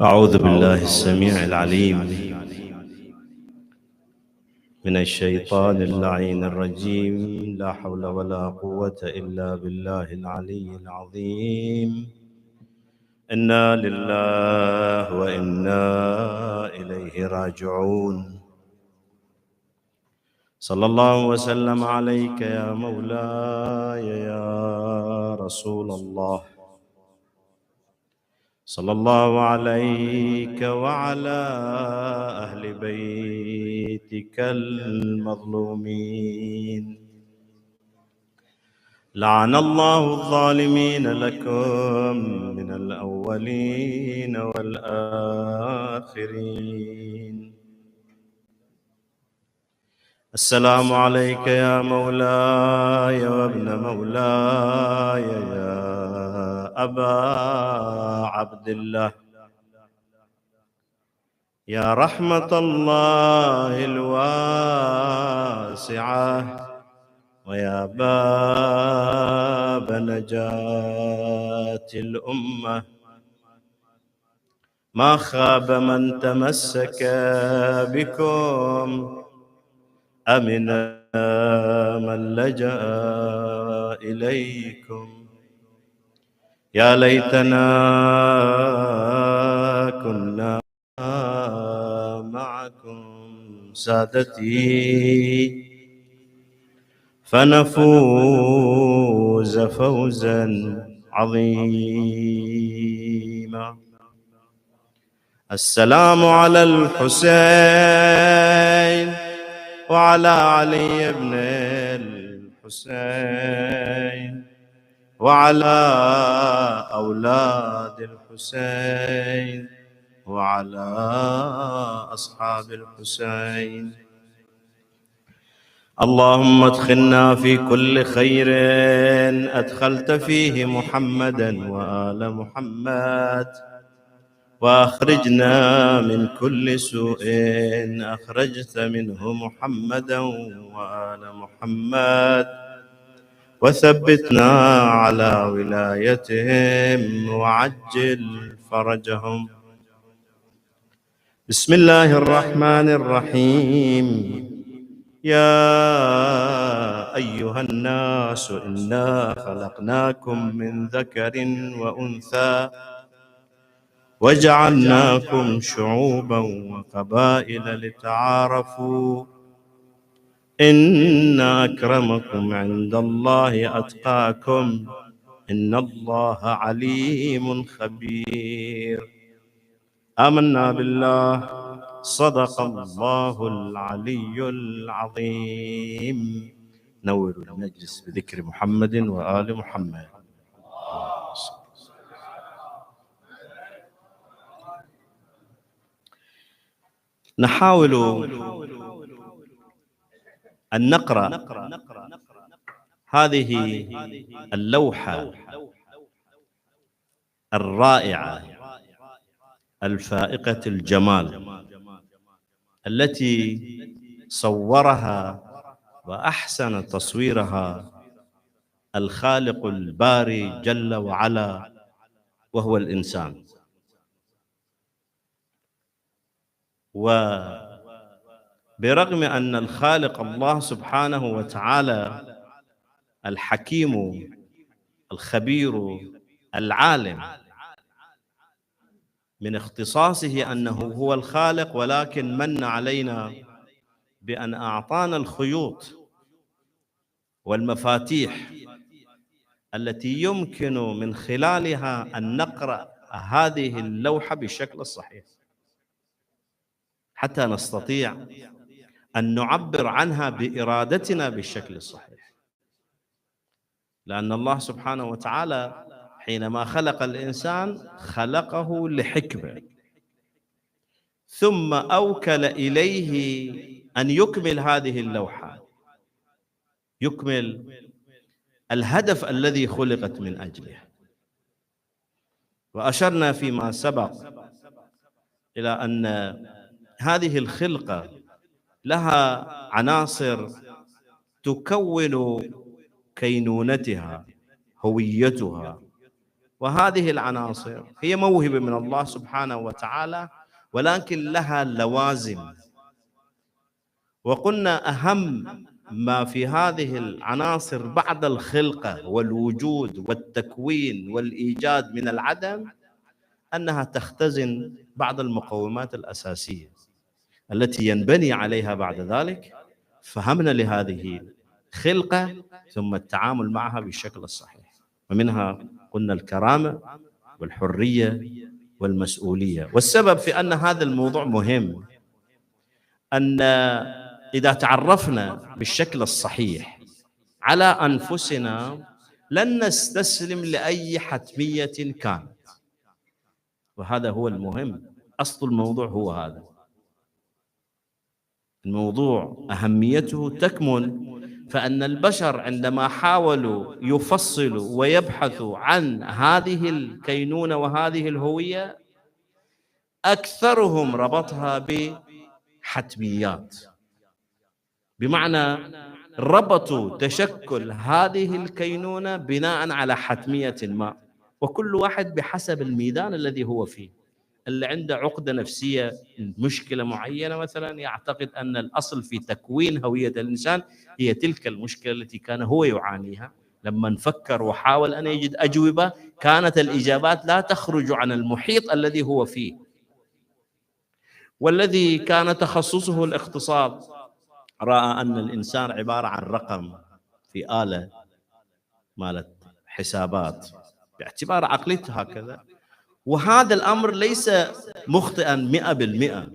أعوذ بالله السميع العليم من الشيطان اللعين الرجيم. لا حول ولا قوة إلا بالله العلي العظيم. إنا لله وإنا إليه راجعون. صلى الله وسلم عليك يا مولاي يا رسول الله. صلى الله عليك وعلى أهل بيتك المظلومين. لعن الله الظالمين لكم من الأولين والآخرين. السلام عليك يا مولاي وابن مولاي يا أبا عبد الله، يا رحمة الله الواسعة ويا باب نجاة الأمة. ما خاب من تمسك بكم، أمن من لجأ إليكم. يا ليتنا كنا معكم سادتي فنفوز فوزا عظيما. السلام على الحسين وعلى علي بن الحسين وعلى أولاد الحسين وعلى أصحاب الحسين. اللهم ادخلنا في كل خير أدخلت فيه محمدا وآل محمد، وأخرجنا من كل سوء أخرجت منه محمدا وآل محمد، وثبتنا على ولايتهم وعجل فرجهم. بسم الله الرحمن الرحيم. يا أيها الناس إنا خلقناكم من ذكر وأنثى وجعلناكم شعوبا وقبائل لتعارفوا إن أكرمكم عند الله أتقاكم إن الله عليم خبير. آمنا بالله، صدق الله العلي العظيم. نور المجلس بذكر محمد وآل محمد. نحاول أن نقرأ هذه اللوحة الرائعة الفائقة الجمال التي صورها وأحسن تصويرها الخالق الباري جل وعلا، وهو الإنسان. وبرغم أن الخالق الله سبحانه وتعالى الحكيم الخبير العالم من اختصاصه أنه هو الخالق، ولكن من علينا بأن أعطانا الخيوط والمفاتيح التي يمكن من خلالها أن نقرأ هذه اللوحة بالشكل الصحيح، حتى نستطيع أن نعبر عنها بإرادتنا بالشكل الصحيح. لأن الله سبحانه وتعالى حينما خلق الإنسان خلقه لحكمة، ثم أوكل إليه أن يكمل هذه اللوحة، يكمل الهدف الذي خلقت من أجله. وأشرنا فيما سبق إلى أن هذه الخلقة لها عناصر تكون كينونتها، هويتها، وهذه العناصر هي موهبة من الله سبحانه وتعالى، ولكن لها لوازم. وقلنا أهم ما في هذه العناصر بعد الخلقة والوجود والتكوين والإيجاد من العدم أنها تختزن بعض المقومات الأساسية التي ينبني عليها بعد ذلك فهمنا لهذه الخلقة ثم التعامل معها بالشكل الصحيح. ومنها قلنا الكرامة والحرية والمسؤولية. والسبب في أن هذا الموضوع مهم أن إذا تعرفنا بالشكل الصحيح على أنفسنا لن نستسلم لأي حتمية كانت، وهذا هو المهم. أصل الموضوع هو هذا الموضوع، أهميته تكمن فأن البشر عندما حاولوا يفصلوا ويبحثوا عن هذه الكينونة وهذه الهوية أكثرهم ربطها بحتميات، بمعنى ربطوا تشكل هذه الكينونة بناء على حتمية ما، وكل واحد بحسب الميدان الذي هو فيه. اللي عنده عقدة نفسية مشكلة معينة مثلا يعتقد أن الأصل في تكوين هوية الإنسان هي تلك المشكلة التي كان هو يعانيها. لما نفكر وحاول أن يجد أجوبة كانت الإجابات لا تخرج عن المحيط الذي هو فيه. والذي كان تخصصه الاقتصاد رأى أن الإنسان عبارة عن رقم في آلة مالت حسابات باعتبار عقليته هكذا، وهذا الأمر ليس مخطئا 100%،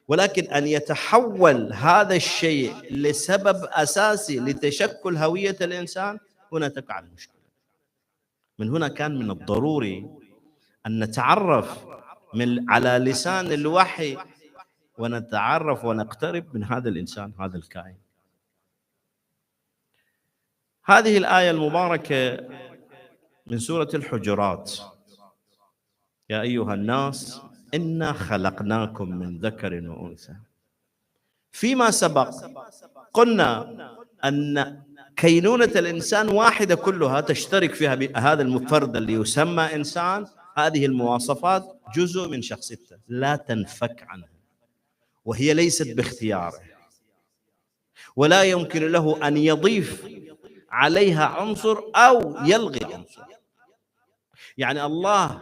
ولكن أن يتحول هذا الشيء لسبب أساسي لتشكل هوية الإنسان، هنا تقع المشكلة. من هنا كان من الضروري أن نتعرف على لسان الوحي ونتعرف ونقترب من هذا الإنسان، هذا الكائن. هذه الآية المباركة من سورة الحجرات: يا أيها الناس إنا خلقناكم من ذكر وأنثى. فيما سبق قلنا أن كينونة الإنسان واحدة كلها تشترك فيها هذا المفرد اللي يسمى إنسان. هذه المواصفات جزء من شخصيته لا تنفك عنها، وهي ليست باختياره، ولا يمكن له أن يضيف عليها عنصر أو يلغي عنصر. يعني الله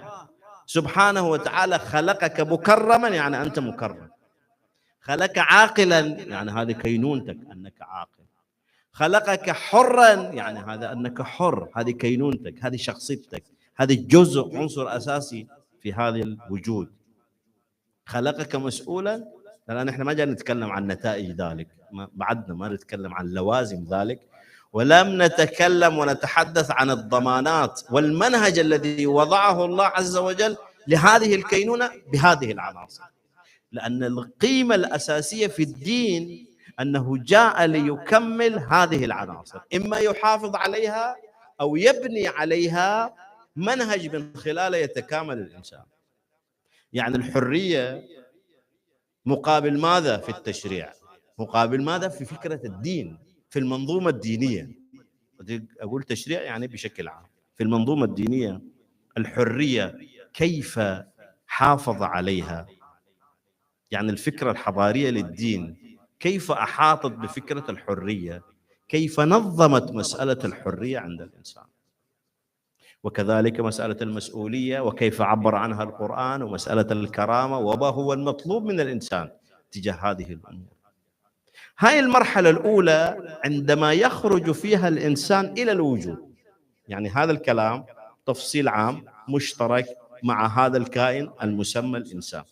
سبحانه وتعالى خلقك مكرما يعني أنت مكرم، خلقك عاقلا يعني هذه كينونتك أنك عاقل، خلقك حرا يعني هذا أنك حر، هذه كينونتك، هذه شخصيتك، هذه جزء عنصر أساسي في هذا الوجود. خلقك مسؤولا، لأن احنا ما جاي نتكلم عن نتائج ذلك، بعدنا ما نتكلم عن لوازم ذلك، ولم نتكلم ونتحدث عن الضمانات والمنهج الذي وضعه الله عز وجل لهذه الكينونة بهذه العناصر. لأن القيمة الأساسية في الدين أنه جاء ليكمل هذه العناصر، إما يحافظ عليها أو يبني عليها منهج من خلاله يتكامل الإنسان. يعني الحرية مقابل ماذا في التشريع؟ مقابل ماذا في فكرة الدين، في المنظومة الدينية. أقول تشريع يعني بشكل عام في المنظومة الدينية الحرية كيف حافظ عليها؟ يعني الفكرة الحضارية للدين كيف أحاطت بفكرة الحرية، كيف نظمت مسألة الحرية عند الإنسان، وكذلك مسألة المسؤولية وكيف عبر عنها القرآن، ومسألة الكرامة وما هو المطلوب من الإنسان تجاه هذه الأمور. هاي المرحلة الأولى عندما يخرج فيها الإنسان إلى الوجود. يعني هذا الكلام تفصيل عام مشترك مع هذا الكائن المسمى الإنسان.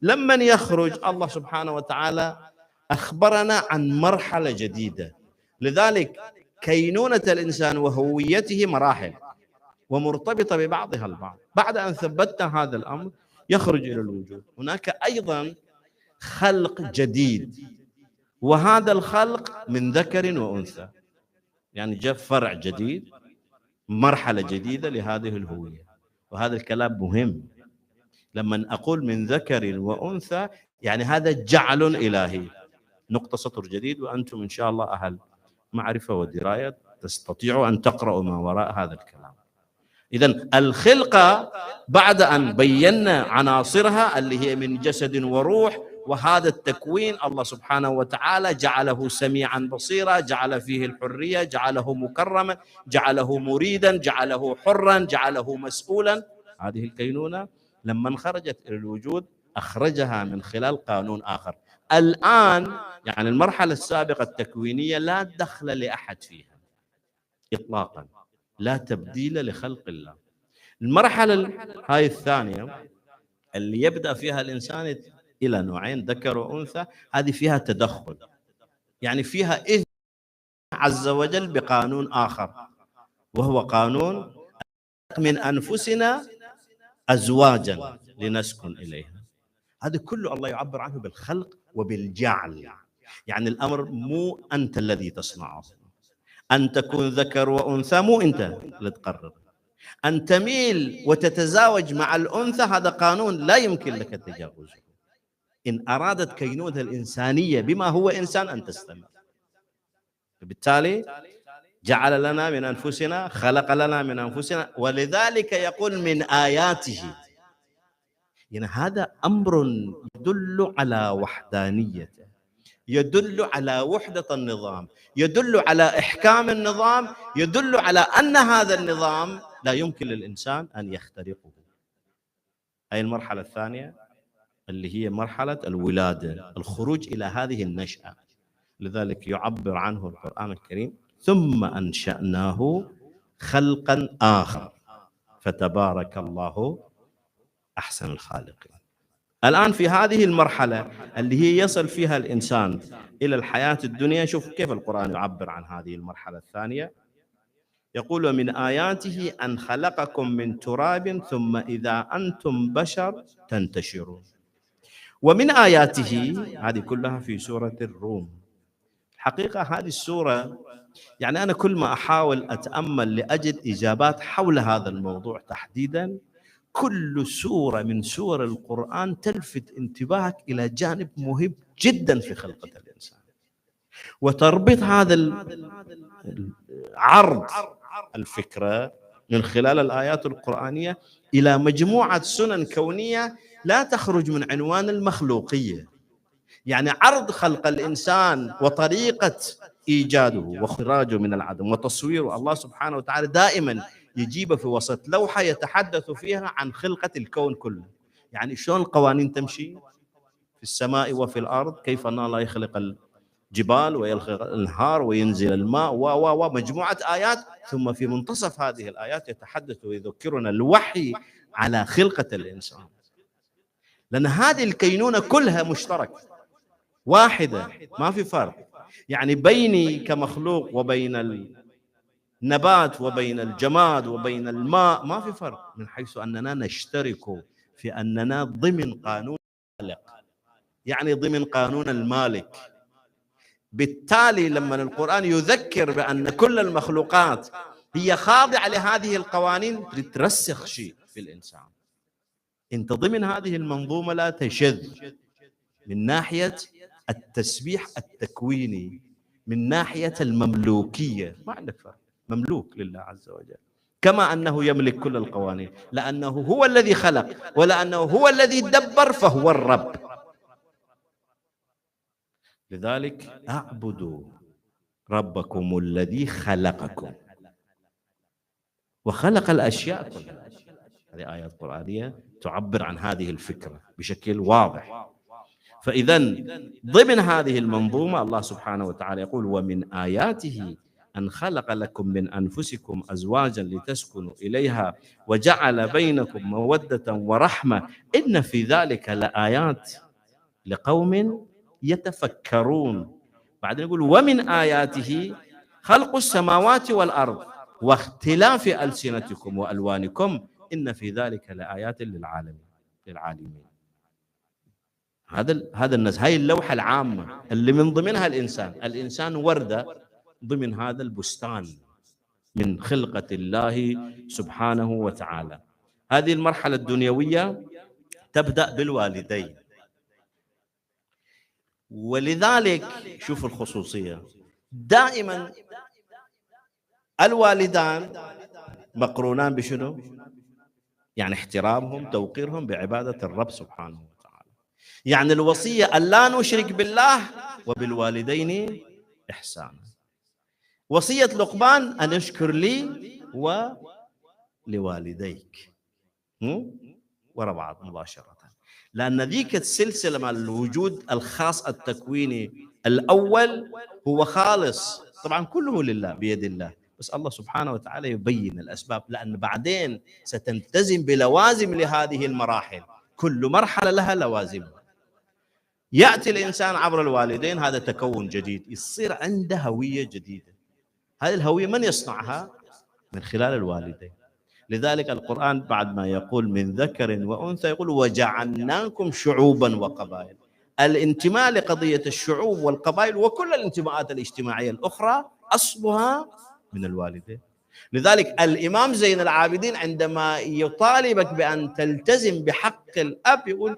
لمن يخرج الله سبحانه وتعالى أخبرنا عن مرحلة جديدة. لذلك كينونة الإنسان وهويته مراحل ومرتبطة ببعضها البعض. بعد أن ثبتنا هذا الأمر يخرج إلى الوجود. هناك أيضا خلق جديد، وهذا الخلق من ذكر وأنثى، يعني جاء فرع جديد، مرحلة جديدة لهذه الهوية. وهذا الكلام مهم. لما أقول من ذكر وأنثى يعني هذا جعل إلهي، نقطة سطر جديد. وأنتم إن شاء الله أهل معرفة ودراية تستطيعوا أن تقرأوا ما وراء هذا الكلام. إذن الخلقة بعد أن بينا عناصرها اللي هي من جسد وروح، وهذا التكوين الله سبحانه وتعالى جعله سميعا بصيرا، جعل فيه الحرية، جعله مكرما، جعله مريدا، جعله حرا، جعله مسؤولا. هذه الكينونة لما خرجت إلى الوجود أخرجها من خلال قانون آخر. الآن يعني المرحلة السابقة التكوينية لا دخل لأحد فيها إطلاقا، لا تبديل لخلق الله. المرحلة هاي الثانية اللي يبدأ فيها الإنسان إلى نوعين، ذكر وأنثى، هذه فيها تدخل، يعني فيها إذن عز وجل بقانون آخر، وهو قانون من أنفسنا أزواجا لنسكن إليها. هذا كله الله يعبر عنه بالخلق وبالجعل. يعني الأمر مو أنت الذي تصنعه، أن تكون ذكر وأنثى مو أنت اللي تقرر، أن تميل وتتزاوج مع الأنثى هذا قانون لا يمكن لك تجاوزه إن أرادت كينونة الإنسانية بما هو إنسان أن تستمر. بالتالي جعل لنا من أنفسنا، خلق لنا من أنفسنا، ولذلك يقول من آياته. يعني هذا أمر يدل على وحدانيته، يدل على وحدة النظام، يدل على إحكام النظام، يدل على أن هذا النظام لا يمكن للإنسان أن يخترقه. أي المرحلة الثانية اللي هي مرحلة الولادة، الخروج إلى هذه النشأة. لذلك يعبر عنه القرآن الكريم ثم أنشأناه خلقا آخر فتبارك الله أحسن الخالقين. الآن في هذه المرحلة اللي هي يصل فيها الإنسان إلى الحياة الدنيا، شوف كيف القرآن يعبر عن هذه المرحلة الثانية. يقول ومن آياته أن خلقكم من تراب ثم إذا أنتم بشر تنتشرون. ومن آياته هذه كلها في سورة الروم. حقيقة هذه السورة يعني أنا كل ما أحاول أتأمل لأجد إجابات حول هذا الموضوع تحديدا، كل سورة من سور القرآن تلفت انتباهك إلى جانب مهم جدا في خلقة الإنسان، وتربط هذا عرض الفكرة من خلال الآيات القرآنية إلى مجموعة سنن كونية لا تخرج من عنوان المخلوقية. يعني عرض خلق الإنسان وطريقة إيجاده وإخراجه من العدم وتصويره، الله سبحانه وتعالى دائما يجيب في وسط لوحة يتحدث فيها عن خلقة الكون كله. يعني شلون القوانين تمشي في السماء وفي الأرض، كيف أن الله يخلق الجبال ويخلق الأنهار وينزل الماء ومجموعة آيات. ثم في منتصف هذه الآيات يتحدث ويذكرنا الوحي على خلقة الإنسان، لأن هذه الكينونة كلها مشتركة واحدة، ما في فرق. يعني بيني كمخلوق وبين النبات وبين الجماد وبين الماء ما في فرق، من حيث أننا نشترك في أننا ضمن قانون الخالق، يعني ضمن قانون المالك. بالتالي لما القرآن يذكر بأن كل المخلوقات هي خاضعة لهذه القوانين ترسخ شيء في الإنسان. أنت ضمن هذه المنظومة لا تشذ من ناحية التسبيح التكويني، من ناحية المملوكية ما عندك فرق، مملوك لله عز وجل، كما أنه يملك كل القوانين، لأنه هو الذي خلق ولأنه هو الذي دبر فهو الرب. لذلك اعبدوا ربكم الذي خلقكم وخلق الأشياء كلها. هذه آيات قرآنية تعبر عن هذه الفكرة بشكل واضح. فإذا ضمن هذه المنظومة الله سبحانه وتعالى يقول ومن آياته أن خلق لكم من أنفسكم أزواجا لتسكنوا إليها وجعل بينكم مودة ورحمة إن في ذلك لآيات لقوم يتفكرون. بعدين يقول ومن آياته خلق السماوات والأرض واختلاف ألسنتكم وألوانكم إن في ذلك لآيات للعالمين. هذا الناس، هاي اللوحة العامة اللي من ضمنها الإنسان وردة ضمن هذا البستان من خلقة الله سبحانه وتعالى. هذه المرحلة الدنيوية تبدأ بالوالدين، ولذلك شوف الخصوصية، دائما الوالدان مقرونان بشنو؟ يعني احترامهم، توقيرهم بعبادة الرب سبحانه وتعالى. يعني الوصية أن لا نشرك بالله وبالوالدين إحسانا. وصية لقمان أن اشكر لي ولوالديك، وراء بعض مباشرة، لأن ذيك السلسلة مع الوجود الخاص التكويني الأول هو خالص، طبعا كله لله بيد الله، بس الله سبحانه وتعالى يبين الأسباب، لأن بعدين ستلتزم بلوازم لهذه المراحل، كل مرحلة لها لوازم. يأتي الإنسان عبر الوالدين، هذا تكون جديد، يصير عنده هوية جديدة. هذه الهوية من يصنعها؟ من خلال الوالدين. لذلك القرآن بعد ما يقول من ذكر وأنثى يقول وجعلناكم شعوبا وقبائل. الانتماء لقضية الشعوب والقبائل وكل الانتماءات الاجتماعية الأخرى أصلها من الوالدين. لذلك الإمام زين العابدين عندما يطالبك بأن تلتزم بحق الأب يقول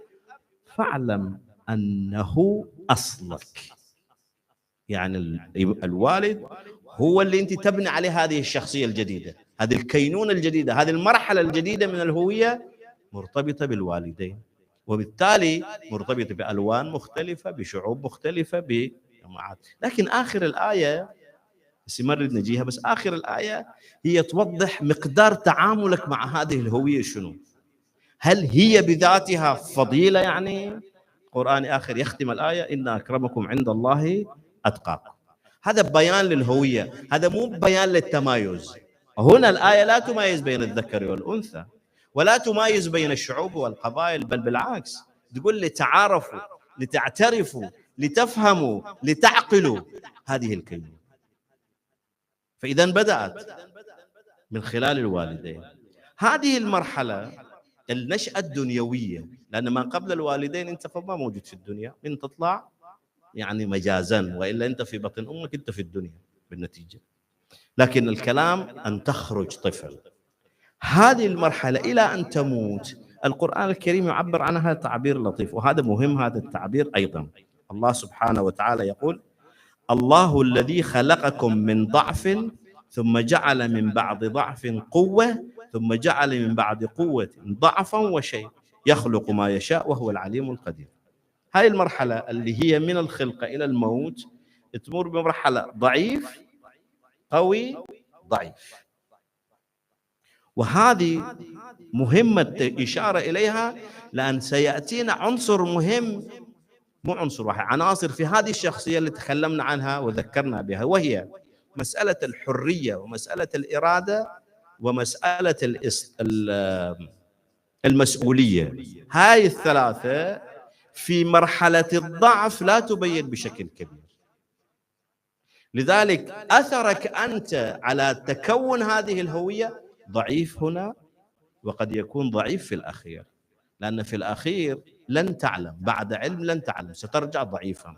فاعلم أنه أصلك، يعني الوالد هو اللي أنت تبني عليه هذه الشخصية الجديدة، هذه الكينونة الجديدد، هذه المرحلة الجديدة من الهوية مرتبطة بالوالدين، وبالتالي مرتبطة بألوان مختلفة، بشعوب مختلفة، بجماعات. لكن آخر الآية سمرد نجيها، بس آخر الآية هي توضح مقدار تعاملك مع هذه الهوية شنو. هل هي بذاتها فضيلة؟ يعني القرآن آخر يختم الآية إن أكرمكم عند الله أتقاكم. هذا بيان للهوية، هذا مو بيان للتمايز. هنا الآية لا تميز بين الذكر والأنثى، ولا تميز بين الشعوب والقبائل، بل بالعكس تقول لتعارفوا، لتعترفوا، لتفهموا، لتعقلوا هذه الكلمة. فإذا بدأت من خلال الوالدين. هذه المرحلة النشأة الدنيوية، لأن ما قبل الوالدين أنت ما موجود في الدنيا، أنت تطلع يعني مجازا، وإلا أنت في بطن أمك أنت في الدنيا بالنتيجة. لكن الكلام أن تخرج طفل. هذه المرحلة إلى أن تموت القرآن الكريم يعبر عنها تعبير لطيف، وهذا مهم هذا التعبير أيضا. الله سبحانه وتعالى يقول الله الذي خلقكم من ضعف ثم جعل من بعد ضعف قوة ثم جعل من بعد قوة ضعفا وشيء يخلق ما يشاء وهو العليم القدير. هاي المرحلة اللي هي من الخلقة إلى الموت تمر بمرحلة ضعيف قوي ضعيف، وهذه مهمة إشارة إليها، لأن سيأتينا عنصر مهم، مو عنصر واحد، عناصر في هذه الشخصية اللي تكلمنا عنها وذكرنا بها، وهي مسألة الحرية ومسألة الإرادة ومسألة المسؤولية. هاي الثلاثة في مرحلة الضعف لا تبين بشكل كبير. لذلك أثرك أنت على تكون هذه الهوية ضعيف هنا، وقد يكون ضعيف في الأخير، لأن في الأخير لن تعلم، بعد علم لن تعلم، سترجع ضعيفا.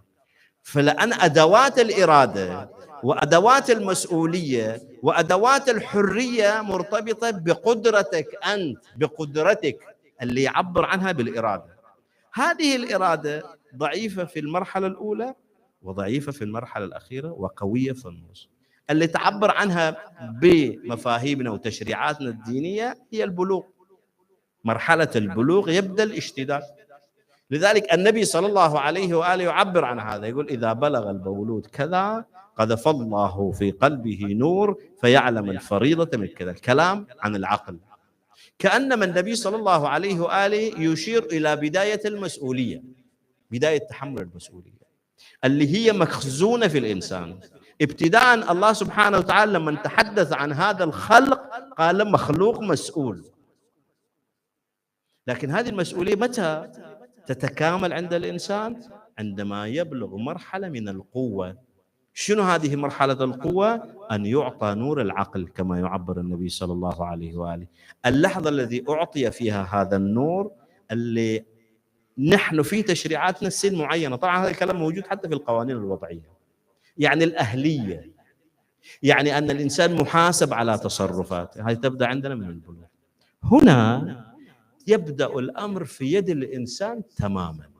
فلأن أدوات الإرادة وأدوات المسؤولية وأدوات الحرية مرتبطة بقدرتك أنت، بقدرتك اللي يعبر عنها بالإرادة. هذه الإرادة ضعيفة في المرحلة الأولى وضعيفة في المرحلة الأخيرة وقوية في النص. اللي تعبر عنها بمفاهيمنا وتشريعاتنا الدينية هي البلوغ. مرحلة البلوغ يبدأ الاشتداد. لذلك النبي صلى الله عليه وآله يعبر عن هذا، يقول إذا بلغ المولود كذا قذف الله في قلبه نور فيعلم الفريضة من كذا. الكلام عن العقل، كأنما النبي صلى الله عليه وآله يشير إلى بداية المسؤولية، بداية تحمل المسؤولية اللي هي مخزونة في الإنسان. ابتداء الله سبحانه وتعالى لما تحدث عن هذا الخلق قال مخلوق مسؤول، لكن هذه المسؤولية متى تتكامل عند الإنسان؟ عندما يبلغ مرحلة من القوة. شنو هذه مرحلة القوة؟ أن يعطى نور العقل كما يعبر النبي صلى الله عليه وآله. اللحظة الذي أعطي فيها هذا النور اللي نحن في تشريعاتنا السن معينة، طبعا هذا الكلام موجود حتى في القوانين الوضعية، يعني الأهلية، يعني أن الإنسان محاسب على تصرفاته، هذه تبدأ عندنا من البلوغ. هنا يبدأ الأمر في يد الإنسان تماما.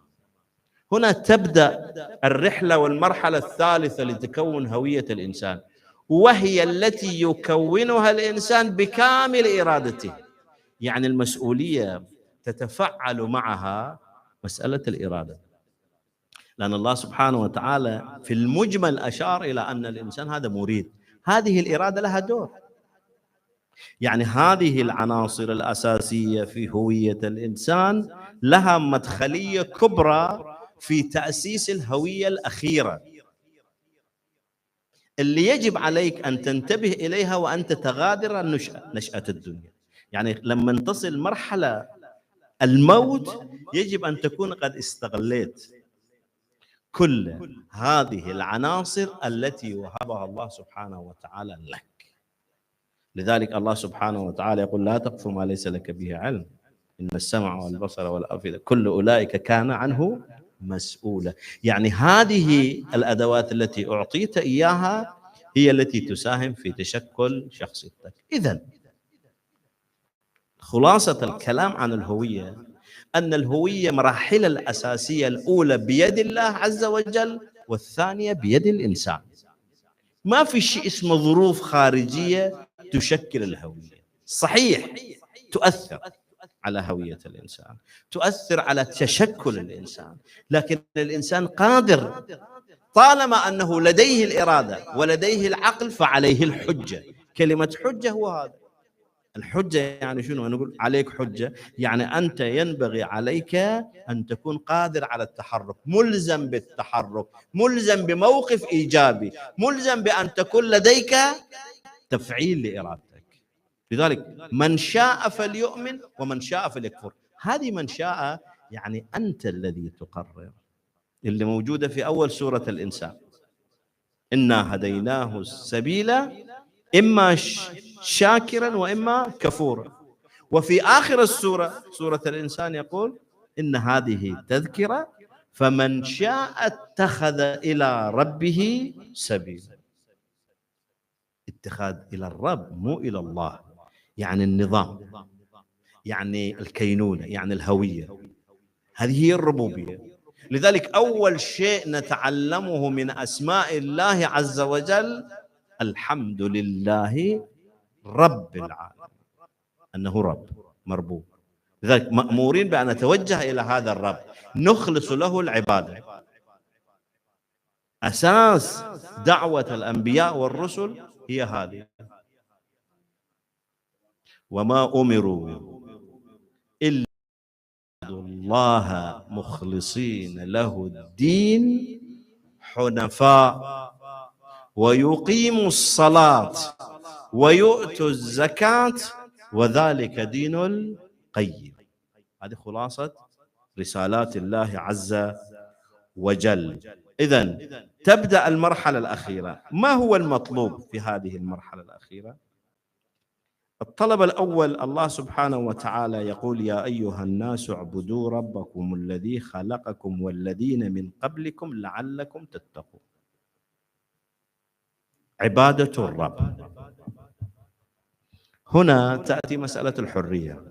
هنا تبدأ الرحلة والمرحلة الثالثة لتكون هوية الإنسان، وهي التي يكونها الإنسان بكامل إرادته. يعني المسؤولية تتفعل معها مسألة الإرادة، لأن الله سبحانه وتعالى في المجمل أشار إلى أن الإنسان هذا مريد، هذه الإرادة لها دور. يعني هذه العناصر الأساسية في هوية الإنسان لها مدخلية كبرى في تأسيس الهوية الأخيرة اللي يجب عليك أن تنتبه إليها وأنت تغادر نشأة الدنيا. يعني لما تصل مرحلة الموت يجب أن تكون قد استغليت كل هذه العناصر التي وهبها الله سبحانه وتعالى لك. لذلك الله سبحانه وتعالى يقول: لا تقف ما ليس لك به علم، إن السمع والبصر والأفئدة كل أولئك كان عنه مسؤولا. يعني هذه الأدوات التي أعطيت إياها هي التي تساهم في تشكل شخصيتك. إذن خلاصة الكلام عن الهوية أن الهوية مراحل الأساسية الأولى بيد الله عز وجل، والثانية بيد الإنسان. ما في شيء اسمه ظروف خارجية تشكل الهوية. صحيح تؤثر على هوية الإنسان، تؤثر على تشكل الإنسان، لكن الإنسان قادر طالما أنه لديه الإرادة ولديه العقل فعليه الحجة. كلمة حجة هو هذا. الحجة يعني شنو؟ نقول عليك حجة، يعني أنت ينبغي عليك أن تكون قادر على التحرك، ملزم بالتحرك، ملزم بموقف إيجابي، ملزم بأن تكون لديك تفعيل لإرادتك. لذلك من شاء فليؤمن ومن شاء فليكفر. هذه من شاء يعني أنت الذي تقرر، اللي موجودة في أول سورة الإنسان: إنا هديناه السبيل إما شاكرا وإما كفورا. وفي آخر السورة سورة الإنسان يقول: إن هذه تذكرة فمن شاء اتخذ إلى ربه سبيلا. اتخاذ إلى الرب مو إلى الله، يعني النظام، يعني الكينونة، يعني الهوية. هذه هي الربوبية. لذلك أول شيء نتعلمه من أسماء الله عز وجل الحمد لله رب العالمين، أنه رب مربوب. لذلك مأمورين بأن نتوجه إلى هذا الرب، نخلص له العبادة. أساس دعوة الأنبياء والرسل هي هذه: وما أمروا إلا الله مخلصين له الدين حنفاء ويقيموا الصلاة ويؤتوا الزكاة وذلك دين القيم. هذه خلاصة رسالات الله عز وجل. إذن تبدأ المرحلة الأخيرة. ما هو المطلوب في هذه المرحلة الأخيرة؟ الطلب الأول: الله سبحانه وتعالى يقول: يا أيها الناس اعبدوا ربكم الذي خلقكم والذين من قبلكم لعلكم تتقون. عبادة الرب. هنا تأتي مسألة الحرية.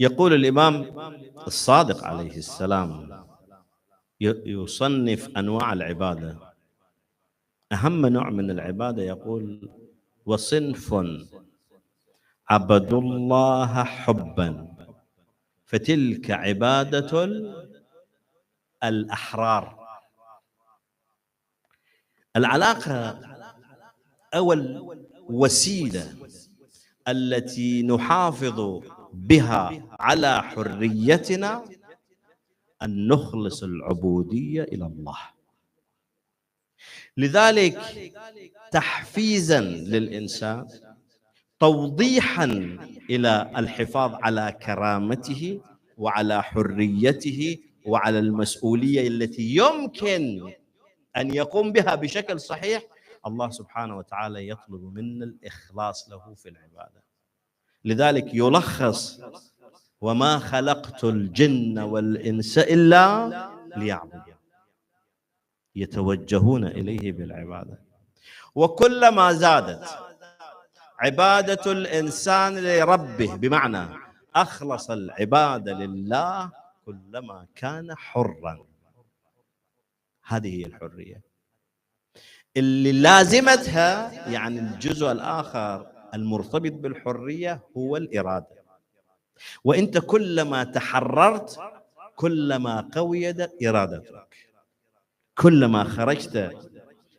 يقول الإمام الصادق عليه السلام يصنف أنواع العبادة. أهم نوع من العبادة يقول: وصنف عبدوا الله حبا فتلك عبادة الأحرار. العلاقة أو الوسيلة التي نحافظ بها على حريتنا أن نخلص العبودية إلى الله. لذلك تحفيزا للإنسان، توضيحا إلى الحفاظ على كرامته وعلى حريته وعلى المسؤولية التي يمكن أن يقوم بها بشكل صحيح، الله سبحانه وتعالى يطلب منا الإخلاص له في العبادة. لذلك يلخص: وما خلقت الجن والإنس إلا ليعبدون. يتوجهون إليه بالعبادة. وكلما زادت عبادة الإنسان لربه، بمعنى أخلص العبادة لله، كلما كان حرا. هذه هي الحرية اللي لازمتها، يعني الجزء الآخر المرتبط بالحرية هو الإرادة. وأنت كلما تحررت كلما قويت إرادتك، كلما خرجت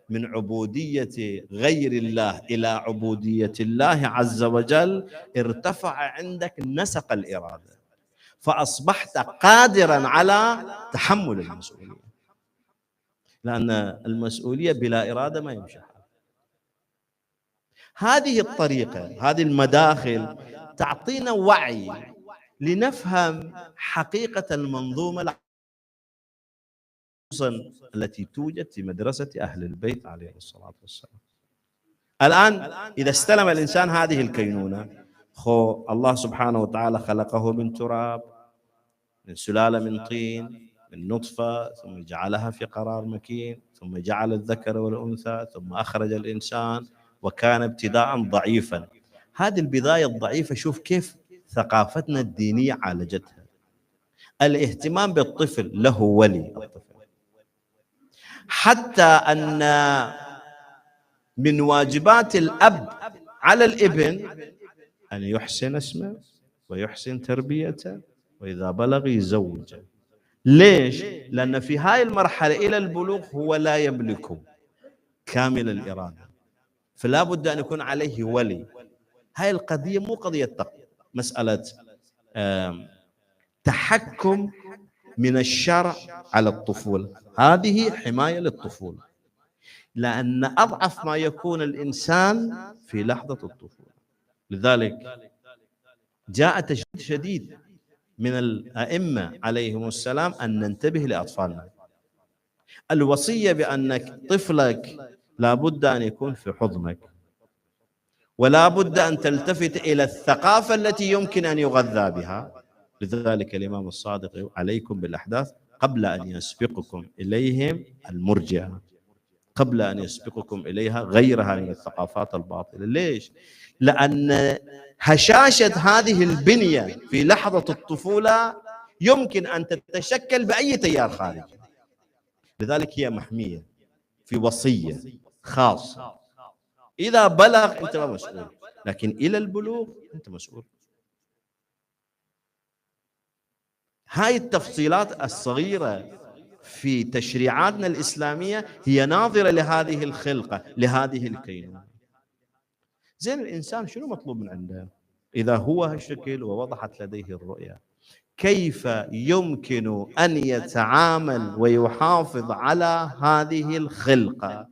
من عبودية غير الله إلى عبودية الله عز وجل ارتفع عندك نسق الإرادة، فأصبحت قادرا على تحمل المسؤولية، لأن المسؤولية بلا إرادة ما يمشي. هذه الطريقة، هذه المداخل تعطينا وعي لنفهم حقيقة المنظومة التي توجد في مدرسة أهل البيت عليه الصلاة والسلام. الآن إذا استلم الإنسان هذه الكينونة، الله سبحانه وتعالى خلقه من تراب، من سلالة من طين، من نطفة، ثم جعلها في قرار مكين، ثم جعل الذكر والأنثى، ثم أخرج الإنسان، وكان ابتداء ضعيفا. هذه البداية الضعيفة شوف كيف ثقافتنا الدينية عالجتها. الاهتمام بالطفل، له ولي الطفل، حتى أن من واجبات الأب على الابن أن يحسن اسمه ويحسن تربيته، وإذا بلغ يزوجه. ليش؟ لأن في هاي المرحلة إلى البلوغ هو لا يملك كامل الإرادة، فلا بد أن يكون عليه ولي. هاي القضية مو قضية مسألة تحكم من الشرع على الطفولة، هذه حماية للطفولة، لأن أضعف ما يكون الإنسان في لحظة الطفولة. لذلك جاء تشديد شديد من الأئمة عليهم السلام أن ننتبه لأطفالنا. الوصية بأنك طفلك لا بد أن يكون في حضنك، ولا بد أن تلتفت إلى الثقافة التي يمكن أن يغذى بها. لذلك الإمام الصادق: عليكم بالأحداث قبل أن يسبقكم إليهم المرجئة، قبل أن يسبقكم إليها غيرها من الثقافات الباطلة. ليش؟ لأن هشاشة هذه البنية في لحظة الطفولة يمكن أن تتشكل بأي تيار خارجي، لذلك هي محمية في وصية خاصة. إذا بلغ أنت ما مسؤول، لكن إلى البلوغ أنت مسؤول. هاي التفصيلات الصغيرة في تشريعاتنا الإسلامية هي ناظرة لهذه الخلقة، لهذه الكينونة. زين، الإنسان شنو مطلوب من عنده إذا هو هالشكل ووضحت لديه الرؤية؟ كيف يمكن أن يتعامل ويحافظ على هذه الخلقة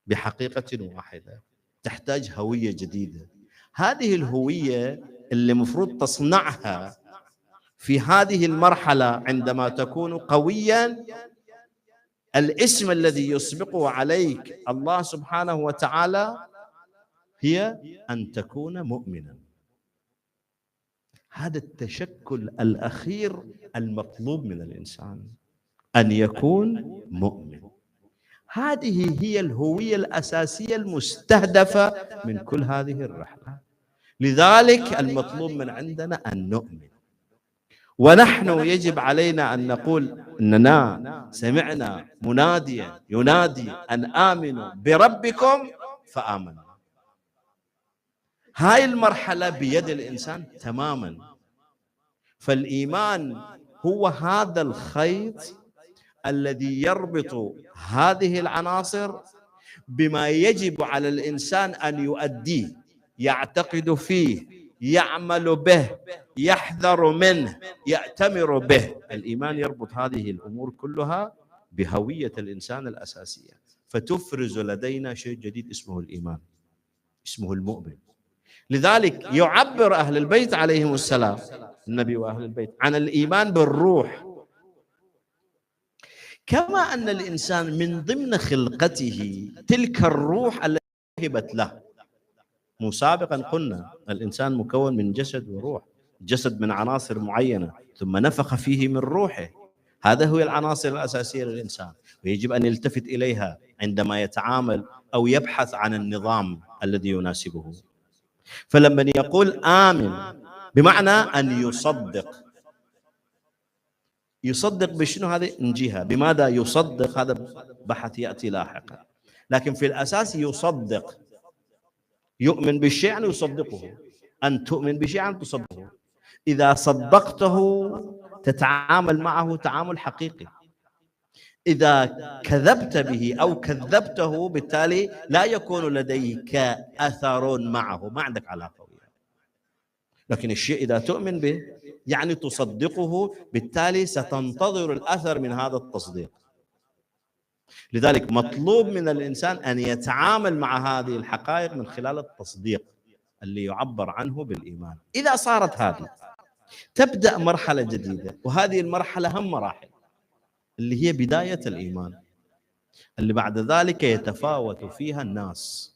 بحقيقة واحدة؟ تحتاج هوية جديدة. هذه الهوية اللي مفروض تصنعها في هذه المرحلة عندما تكون قويا، الاسم الذي يسبقه عليك الله سبحانه وتعالى هي أن تكون مؤمنا. هذا التشكل الأخير المطلوب من الإنسان، أن يكون مؤمن. هذه هي الهوية الأساسية المستهدفة من كل هذه الرحلة. لذلك المطلوب من عندنا أن نؤمن، ونحن يجب علينا أن نقول إننا سمعنا مناديا ينادي أن آمنوا بربكم فآمنوا. هاي المرحلة بيد الإنسان تماما. فالإيمان هو هذا الخيط الذي يربط هذه العناصر بما يجب على الإنسان أن يؤديه، يعتقد فيه، يعمل به، يحذر منه، يأتمر به. الإيمان يربط هذه الأمور كلها بهوية الإنسان الأساسية، فتفرز لدينا شيء جديد اسمه الإيمان، اسمه المؤمن. لذلك يعبر أهل البيت عليهم السلام، النبي وأهل البيت، عن الإيمان بالروح. كما أن الإنسان من ضمن خلقته تلك الروح التي وهبت له. مسابقا قلنا الإنسان مكون من جسد وروح، جسد من عناصر معينة ثم نفخ فيه من روحه. هذا هو العناصر الأساسية للإنسان، ويجب أن يلتفت إليها عندما يتعامل أو يبحث عن النظام الذي يناسبه. فلما يقول آمن بمعنى أن يصدق، يصدق بشنو؟ هذه نجيها بماذا يصدق، هذا بحث يأتي لاحقا. لكن في الأساس يصدق، يؤمن بالشيء يعني يصدقه. أن تؤمن بشيء يعني تصدقه. إذا صدقته تتعامل معه تعامل حقيقي. إذا كذبت به أو كذبته بالتالي لا يكون لديك أثر معه، ما عندك علاقة وياه. لكن الشيء إذا تؤمن به يعني تصدقه، بالتالي ستنتظر الأثر من هذا التصديق. لذلك مطلوب من الإنسان أن يتعامل مع هذه الحقائق من خلال التصديق اللي يعبر عنه بالإيمان. إذا صارت هذه تبدأ مرحلة جديدة، وهذه المرحلة هم مراحل اللي هي بداية الإيمان، اللي بعد ذلك يتفاوت فيها الناس.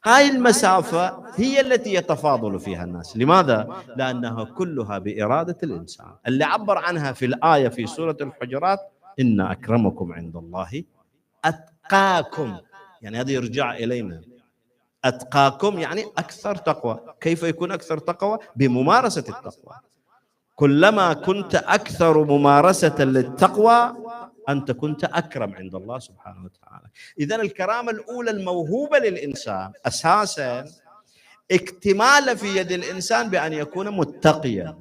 هاي المسافة هي التي يتفاضل فيها الناس. لماذا؟ لأنها كلها بإرادة الإنسان، اللي عبر عنها في الآية في سورة الحجرات: إن أكرمكم عند الله أتقاكم. يعني هذا يرجع إلينا. أتقاكم يعني أكثر تقوى. كيف يكون أكثر تقوى؟ بممارسة التقوى. كلما كنت أكثر ممارسة للتقوى أنت كنت أكرم عند الله سبحانه وتعالى. إذن الكرامة الأولى الموهوبة للإنسان أساساً اكتمال في يد الإنسان بأن يكون متقياً.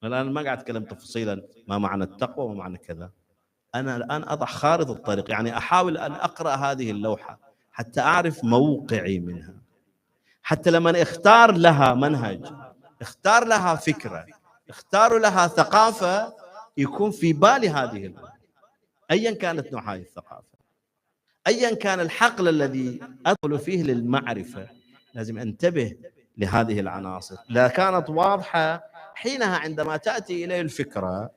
الآن ما قاعد أتكلم تفصيلاً ما معنى التقوى وما معنى كذا. أنا الآن أضع خارطة الطريق، يعني أحاول أن أقرأ هذه اللوحة حتى أعرف موقعي منها، حتى لما اختار لها منهج، اختار لها فكرة، اختار لها ثقافة، يكون في بالي هذه الأمور أيا كانت نوع هذه الثقافة، أيا كان الحقل الذي أدخل فيه للمعرفة. لازم أنتبه لهذه العناصر. لا كانت واضحة حينها عندما تأتي إليه الفكرة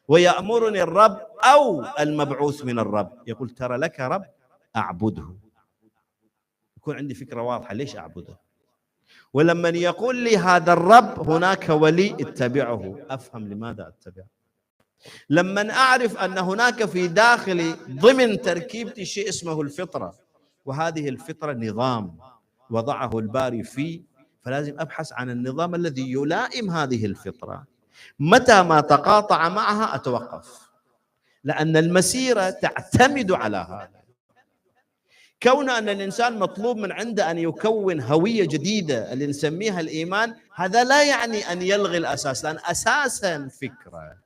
ويأمرني الرب أو المبعوث من الرب يقول ترى لك رب أعبده، يكون عندي فكرة واضحة ليش أعبده. ولما يقول لي هذا الرب هناك ولي اتبعه، أفهم لماذا أتبعه. لما أعرف أن هناك في داخلي ضمن تركيبتي شيء اسمه الفطرة، وهذه الفطرة نظام وضعه الباري فيه، فلازم أبحث عن النظام الذي يلائم هذه الفطرة. متى ما تقاطع معها أتوقف، لأن المسيرة تعتمد على هذا. كون أن الإنسان مطلوب من عنده أن يكون هوية جديدة اللي نسميها الإيمان، هذا لا يعني أن يلغي الأساس، لأن أساساً فكرة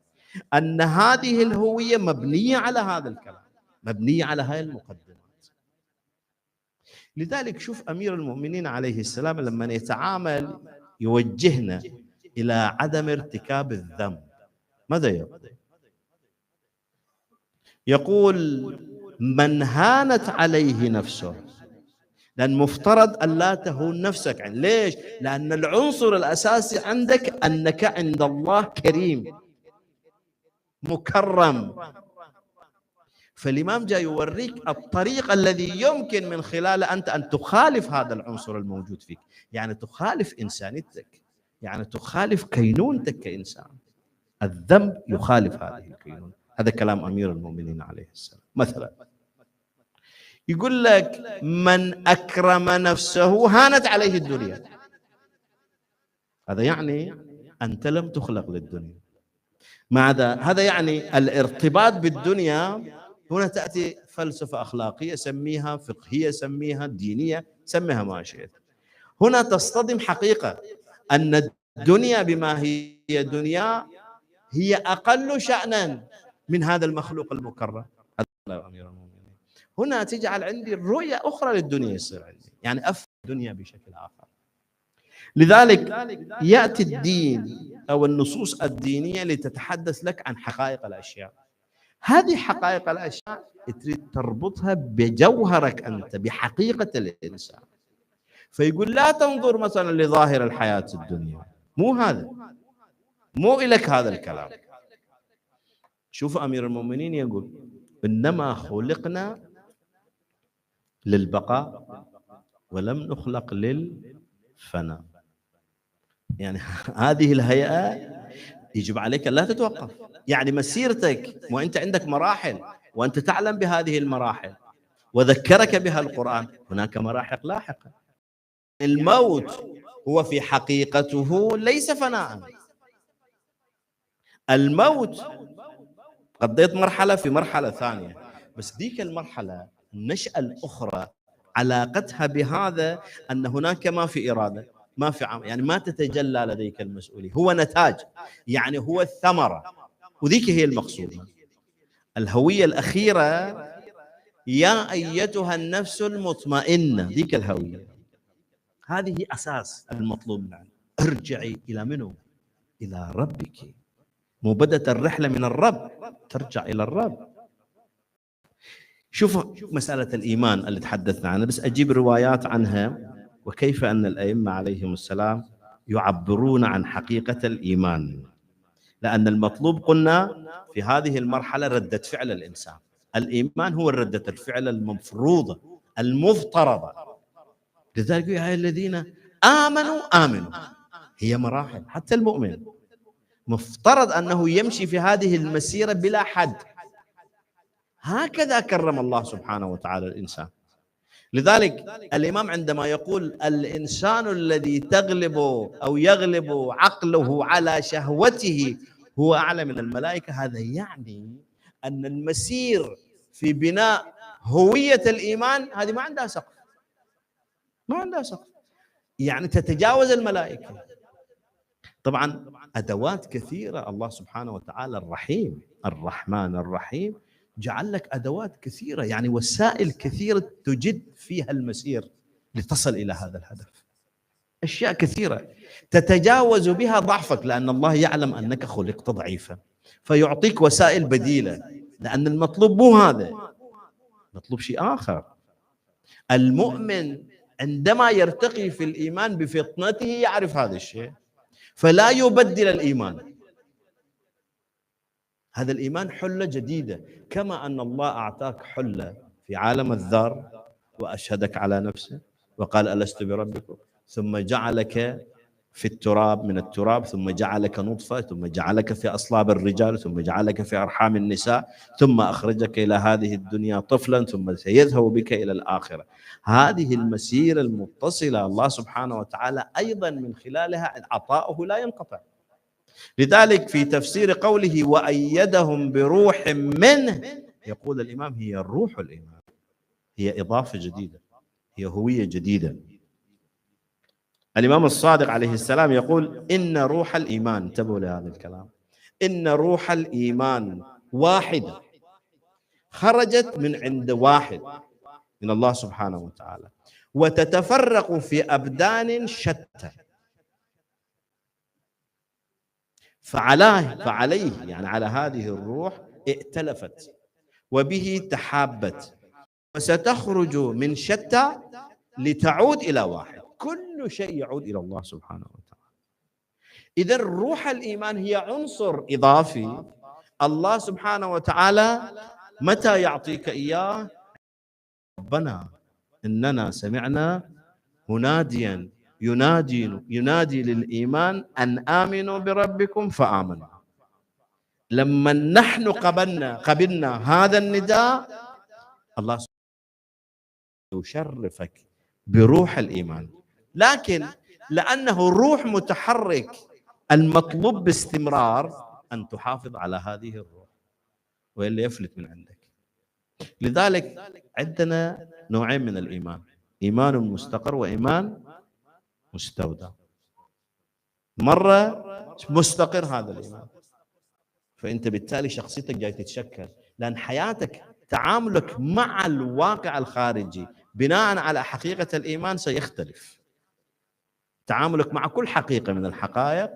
أن هذه الهوية مبنية على هذا الكلام، مبنية على هذه المقدمات. لذلك شوف أمير المؤمنين عليه السلام لما يتعامل يوجهنا إلى عدم ارتكاب الذنب، ماذا يقول؟ يقول من هانت عليه نفسه، لأن مفترض أن لا تهون نفسك. ليش؟ لأن العنصر الأساسي عندك أنك عند الله كريم مكرم. فالإمام جاي يوريك الطريق الذي يمكن من خلاله أنت أن تخالف هذا العنصر الموجود فيك، يعني تخالف إنسانيتك، يعني تخالف كينونتك كإنسان. الذنب يخالف هذه الكينونة. هذا كلام أمير المؤمنين عليه السلام. مثلا يقول لك من أكرم نفسه هانت عليه الدنيا، هذا يعني أنت لم تخلق للدنيا. ماذا؟ هذا يعني الارتباط بالدنيا. هنا تأتي فلسفة أخلاقية سميها، فقهية سميها، دينية سميها ما شئت. هنا تصطدم حقيقة أن الدنيا بما هي دنيا هي أقل شأنا من هذا المخلوق المكرم. هذا أمير المؤمنين. هنا تجعل عندي رؤية أخرى للدنيا يصير عندي، يعني أفهم الدنيا بشكل آخر. لذلك يأتي الدين أو النصوص الدينية لتتحدث لك عن حقائق الأشياء. هذه حقائق الأشياء تريد تربطها بجوهرك أنت، بحقيقة الإنسان. فيقول لا تنظر مثلا لظاهر الحياة الدنيا، مو هذا، مو إليك هذا الكلام. شوف أمير المؤمنين يقول إنما خلقنا للبقاء ولم نخلق للفناء. يعني هذه الهيئة يجب عليك لا تتوقف، يعني مسيرتك وأنت عندك مراحل وأنت تعلم بهذه المراحل وذكرك بها القرآن، هناك مراحل لاحقة. الموت هو في حقيقته ليس فناء، الموت قضيت مرحلة في مرحلة ثانية، بس ذيك المرحلة النشأة الأخرى علاقتها بهذا أن هناك ما في إرادة، ما في يعني ما تتجلى لديك المسؤولية، هو نتاج، يعني هو الثمرة، وذيك هي المقصودة. الهوية الأخيرة يا أيتها النفس المطمئنة، ذيك الهوية، هذه أساس المطلوب منك. ارجعي إلى منو؟ إلى ربك. مو بدت الرحلة من الرب، ترجع إلى الرب. شوف مسألة الإيمان اللي تحدثنا عنها، بس أجيب روايات عنها وكيف أن الأئمة عليهم السلام يعبرون عن حقيقة الإيمان. لأن المطلوب قلنا في هذه المرحلة ردة فعل الإنسان. الإيمان هو ردة الفعل المفروضة المفترضة. لذلك يا الذين آمنوا هي مراحل. حتى المؤمن مفترض أنه يمشي في هذه المسيرة بلا حد. هكذا كرم الله سبحانه وتعالى الإنسان. لذلك الإمام عندما يقول الإنسان الذي تغلب أو يغلب عقله على شهوته هو أعلى من الملائكة، هذا يعني أن المسير في بناء هوية الإيمان هذه ما عندها سقف، ما عندها سقف، يعني تتجاوز الملائكة. طبعا أدوات كثيرة الله سبحانه وتعالى الرحيم الرحمن الرحيم جعل لك أدوات كثيرة، يعني وسائل كثيرة تجد فيها المسير لتصل إلى هذا الهدف. أشياء كثيرة تتجاوز بها ضعفك، لأن الله يعلم أنك خلقت ضعيفا فيعطيك وسائل بديلة، لأن المطلوب مو هذا، مطلوب شيء آخر. المؤمن عندما يرتقي في الإيمان بفطنته يعرف هذا الشيء فلا يبدل الإيمان. هذا الإيمان حلة جديدة، كما أن الله أعطاك حلة في عالم الذر وأشهدك على نفسه وقال ألست بربكم، ثم جعلك في التراب من التراب، ثم جعلك نطفة، ثم جعلك في أصلاب الرجال، ثم جعلك في أرحام النساء، ثم أخرجك إلى هذه الدنيا طفلا، ثم سيذهب بك إلى الآخرة. هذه المسيرة المتصلة الله سبحانه وتعالى أيضا من خلالها عطاؤه لا ينقطع. لذلك في تفسير قوله وأيدهم بروح منه، يقول الإمام هي الروح الإيمان، هي إضافة جديدة، هي هوية جديدة. الإمام الصادق عليه السلام يقول إن روح الإيمان، انتبهوا لهذا الكلام، إن روح الإيمان واحدة خرجت من عند واحد من الله سبحانه وتعالى وتتفرق في أبدان شتى، فعليه يعني على هذه الروح ائتلفت وبه تحابت وستخرج من شتى لتعود إلى واحد. كل شيء يعود إلى الله سبحانه وتعالى. إذن روح الإيمان هي عنصر إضافي الله سبحانه وتعالى متى يعطيك إياه؟ ربنا إننا سمعنا مناديا ينادي للإيمان أن آمنوا بربكم فآمنوا. لما نحن قبلنا هذا النداء الله يشرفك بروح الإيمان، لكن لأنه روح متحرك المطلوب باستمرار أن تحافظ على هذه الروح وإلا يفلت من عندك. لذلك عندنا نوعين من الإيمان، إيمان مستقر وإيمان مستودع. مرة مستقر هذا الإيمان فأنت بالتالي شخصيتك جاي تتشكل، لأن حياتك تعاملك مع الواقع الخارجي بناء على حقيقة الإيمان سيختلف. تعاملك مع كل حقيقة من الحقائق،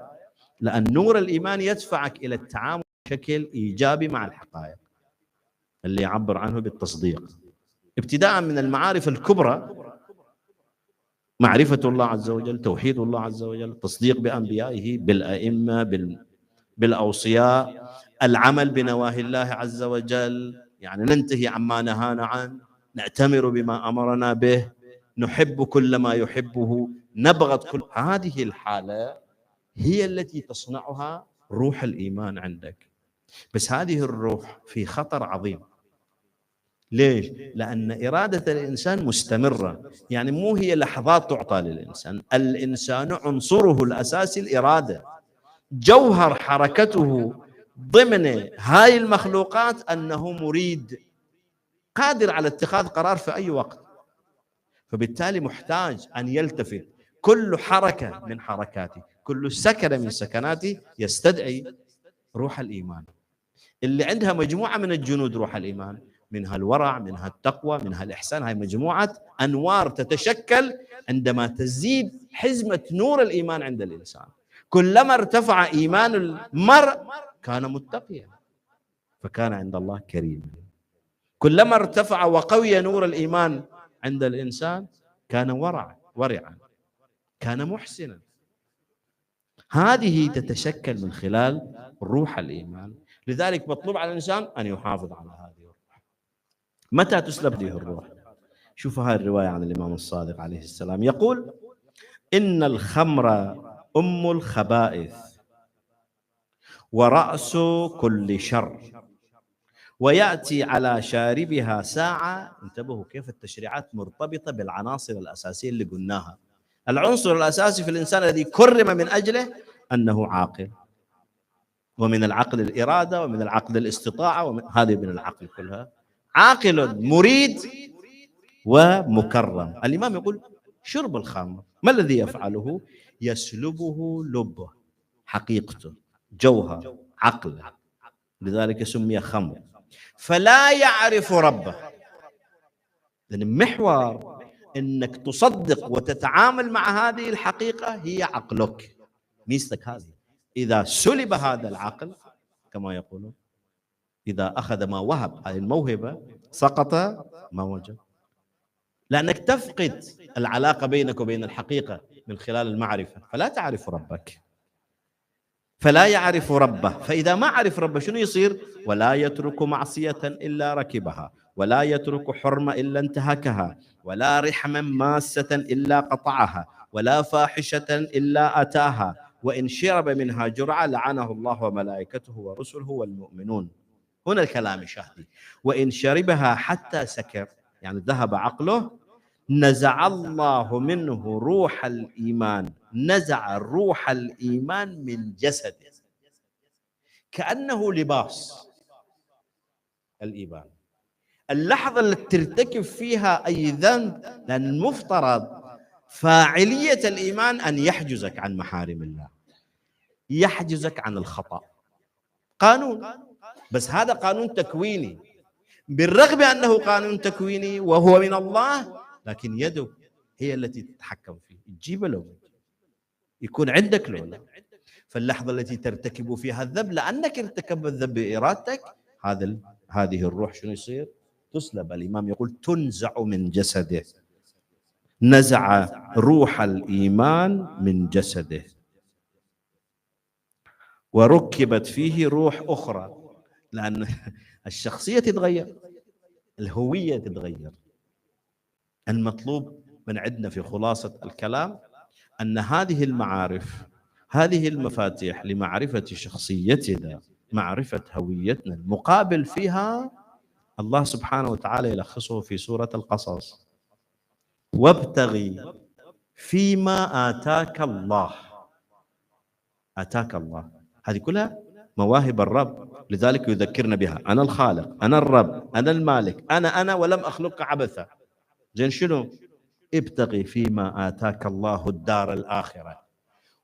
لأن نور الإيمان يدفعك إلى التعامل بشكل إيجابي مع الحقائق اللي يعبر عنه بالتصديق، ابتداء من المعارف الكبرى، معرفة الله عز وجل، توحيد الله عز وجل، التصديق بأنبيائه، بالأئمة، بالأوصياء، العمل بنواهي الله عز وجل، يعني ننتهي عما نهانا عنه، نأتمر بما أمرنا به، نحب كل ما يحبه، نبغض كل. هذه الحالة هي التي تصنعها روح الإيمان عندك. بس هذه الروح في خطر عظيم. ليش؟ لأن إرادة الإنسان مستمرة، يعني مو هي لحظات تعطى للإنسان. الإنسان عنصره الأساسي الإرادة، جوهر حركته ضمن هاي المخلوقات أنه مريد قادر على اتخاذ قرار في أي وقت، فبالتالي محتاج أن يلتفت كل حركة من حركاته، كل سكنة من سكناته يستدعي روح الإيمان اللي عندها مجموعة من الجنود. روح الإيمان منها الورع، منها التقوى، منها الإحسان. هاي مجموعة أنوار تتشكل عندما تزيد حزمة نور الإيمان عند الإنسان. كلما ارتفع إيمان المرء كان متقيا فكان عند الله كريما، كلما ارتفع وقوي نور الإيمان عند الإنسان كان ورعا، كان محسنا. هذه تتشكل من خلال روح الإيمان. لذلك مطلوب على الإنسان أن يحافظ على هذه الروح. متى تسلب له الروح؟ شوفوا هاي الرواية عن الإمام الصادق عليه السلام، يقول: إن الخمر أم الخبائث ورأس كل شر، ويأتي على شاربها ساعة. انتبهوا كيف التشريعات مرتبطة بالعناصر الأساسية اللي قلناها. العنصر الأساسي في الإنسان الذي كرم من أجله أنه عاقل، ومن العقل الإرادة، ومن العقل الاستطاعة، هذه من العقل كلها. عاقل مريد ومكرم. الإمام يقول: شرب الخمر ما الذي يفعله؟ يسلبه لبه، حقيقته، جوهر، عقله، لذلك سمي خمر. فلا يعرف ربه. لأن محور أنك تصدق وتتعامل مع هذه الحقيقة هي عقلك، ميزتك هذه. إذا سلب هذا العقل كما يقولون، إذا أخذ ما وهب، هذه الموهبة، سقط ما وجب، لأنك تفقد العلاقة بينك وبين الحقيقة من خلال المعرفة، فلا تعرف ربك. فلا يعرف ربه. فإذا ما عرف ربه شنو يصير؟ ولا يترك معصية إلا ركبها، ولا يترك حرمة إلا انتهكها، ولا رحما ماسة إلا قطعها، ولا فاحشة إلا أتاها، وإن شرب منها جرعة لعنه الله وملائكته ورسله والمؤمنون. هنا الكلام شاهدي. وإن شربها حتى سكر، يعني ذهب عقله، نزع الله منه روح الإيمان، نزع روح الإيمان من جسده، كأنه لباس الإيمان. اللحظة اللي ترتكب فيها أي ذنب، لأن المفترض فاعلية الإيمان أن يحجزك عن محارم الله، يحجزك عن الخطأ. قانون، بس هذا قانون تكويني. بالرغم أنه قانون تكويني وهو من الله، لكن يده هي التي تتحكم فيه، تجيب له، يكون عندك له. فاللحظة التي ترتكب فيها الذنب، لأنك ارتكب الذنب بإرادتك، هذه الروح شنو يصير؟ تسلب. الإمام يقول: تنزع من جسده، نزع روح الإيمان من جسده، وركبت فيه روح أخرى. لأن الشخصية تتغير، الهوية تتغير. المطلوب من عندنا في خلاصة الكلام أن هذه المعارف، هذه المفاتيح لمعرفة شخصيتنا، معرفة هويتنا، المقابل فيها الله سبحانه وتعالى يلخصه في سورة القصص: وابتغي فيما آتاك الله. آتاك الله، هذه كلها مواهب الرب، لذلك يذكرنا بها: أنا الخالق، أنا الرب، أنا المالك، أنا ولم أخلقك عبثا. زين شنو؟ ابتغي فيما آتاك الله الدار الآخرة،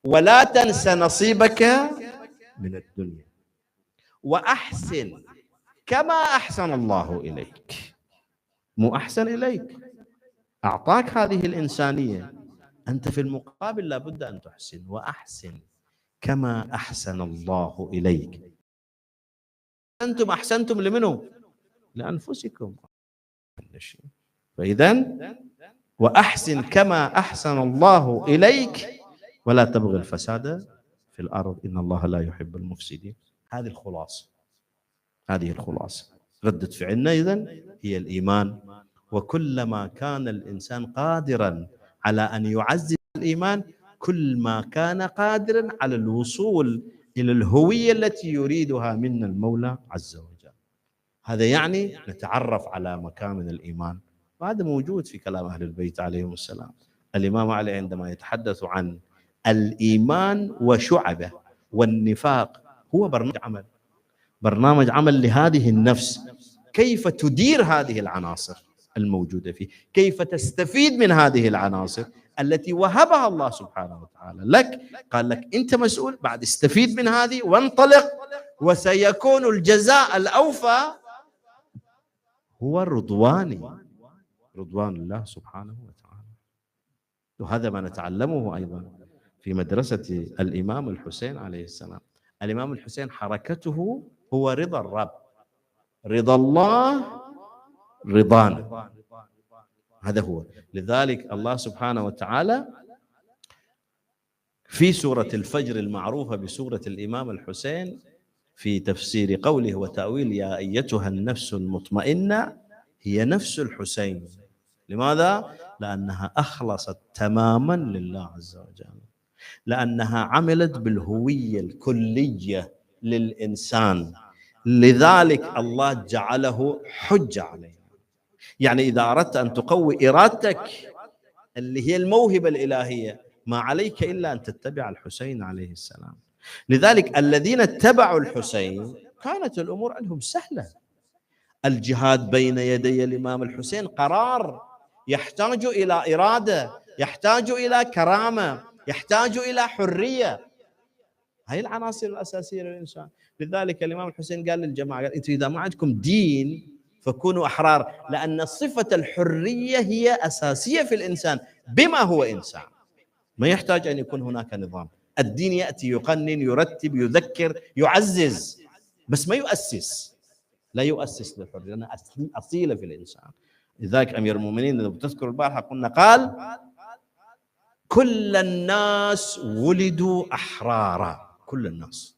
ولا تنس نصيبك من الدنيا، وأحسن كما أحسن الله إليك. مو أحسن إليك، أعطاك هذه الإنسانية، أنت في المقابل لابد أن تحسن. وأحسن كما أحسن الله إليك. أنتم أحسنتم لمنه؟ لأنفسكم. فإذن وأحسن كما أحسن الله إليك ولا تبغي الفساد في الأرض إن الله لا يحب المفسدين. هذه الخلاصة، هذه الخلاصة. ردة فعلنا إذن هي الإيمان. وكلما كان الإنسان قادرا على أن يعزز الإيمان، كل ما كان قادرا على الوصول إلى الهوية التي يريدها منا المولى عز وجل. هذا يعني نتعرف على مكامن الإيمان، وهذا موجود في كلام أهل البيت عليهم السلام. الإمام علي عندما يتحدث عن الإيمان وشعبه والنفاق، هو برنامج عمل. برنامج عمل لهذه النفس، كيف تدير هذه العناصر الموجودة فيه، كيف تستفيد من هذه العناصر التي وهبها الله سبحانه وتعالى لك. قال لك أنت مسؤول، بعد استفيد من هذه وانطلق، وسيكون الجزاء الأوفى هو الرضواني، رضوان الله سبحانه وتعالى. وهذا ما نتعلمه أيضا في مدرسة الإمام الحسين عليه السلام. الإمام الحسين حركته هو رضا الرب، رضا الله رضانا، هذا هو. لذلك الله سبحانه وتعالى في سورة الفجر المعروفة بسورة الإمام الحسين في تفسير قوله وتأويل يا أيتها النفس المطمئنة هي نفس الحسين. لماذا؟ لأنها أخلصت تماما لله عز وجل، لأنها عملت بالهوية الكلية للإنسان، لذلك الله جعله حجة عليه. يعني إذا أردت أن تقوي إرادتك اللي هي الموهبة الإلهية، ما عليك إلا أن تتبع الحسين عليه السلام. لذلك الذين اتبعوا الحسين كانت الأمور عندهم سهلة. الجهاد بين يدي الإمام الحسين قرار يحتاج إلى إرادة، يحتاج إلى كرامة، يحتاج إلى حرية. هاي العناصر الأساسية للإنسان. لذلك الإمام الحسين قال للجماعة، قال أنتم إذا ما عندكم دين فكونوا أحرار، لأن صفة الحرية هي أساسية في الإنسان بما هو إنسان. ما يحتاج أن يكون هناك نظام. الدين يأتي يقنن، يرتب، يذكر، يعزز، بس ما يؤسس، لا يؤسس للحرية، لأنها أصيلة في الإنسان. لذلك أمير المؤمنين لو تذكر البارحة قلنا قال كل الناس ولدوا أحرارا، كل الناس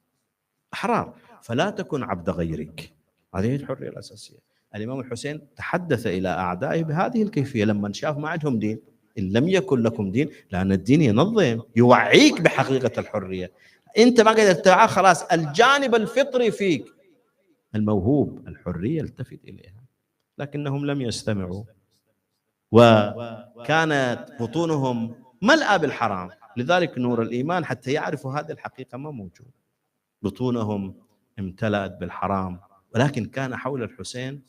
أحرار، فلا تكن عبد غيرك. هذه الحرية الأساسية. الإمام الحسين تحدث إلى أعدائه بهذه الكيفية لما شاف ما عندهم دين. إن لم يكن لكم دين، لأن الدين ينظم، يوعيك بحقيقة الحرية. أنت ما قدرت تعال، خلاص الجانب الفطري فيك الموهوب الحرية التفت إليها، لكنهم لم يستمعوا، وكانت بطونهم ملأى بالحرام. لذلك نور الإيمان حتى يعرفوا هذه الحقيقة ما موجود، بطونهم امتلأت بالحرام. ولكن كان حول الحسين،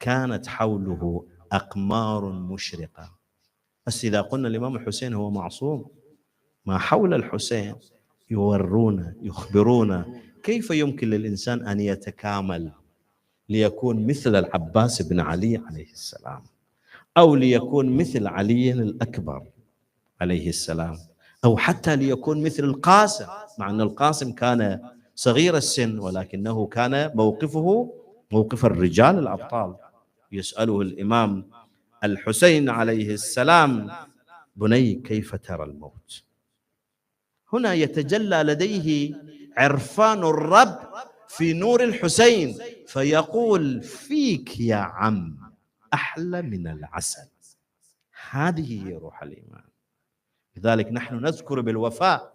كانت حوله أقمار مشرقة. بس إذا قلنا الإمام الحسين هو معصوم، ما حول الحسين يورونا، يخبرونا كيف يمكن للإنسان أن يتكامل ليكون مثل العباس بن علي عليه السلام، أو ليكون مثل علي الأكبر عليه السلام، أو حتى ليكون مثل القاسم، مع أن القاسم كان صغير السن ولكنه كان موقفه موقف الرجال الأبطال. يسأله الإمام الحسين عليه السلام بني كيف ترى الموت؟ هنا يتجلى لديه عرفان الرب في نور الحسين، فيقول فيك يا عم أحلى من العسل. هذه هي روح الإيمان. لذلك نحن نذكر بالوفاء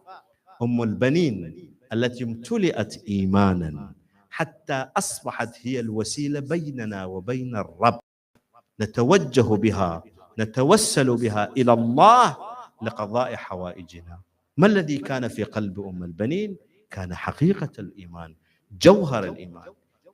أم البنين التي امتلئت إيمانا حتى أصبحت هي الوسيلة بيننا وبين الرب، نتوجه بها، نتوسل بها إلى الله لقضاء حوائجنا. ما الذي كان في قلب أم البنين؟ كان حقيقة الإيمان، جوهر الإيمان.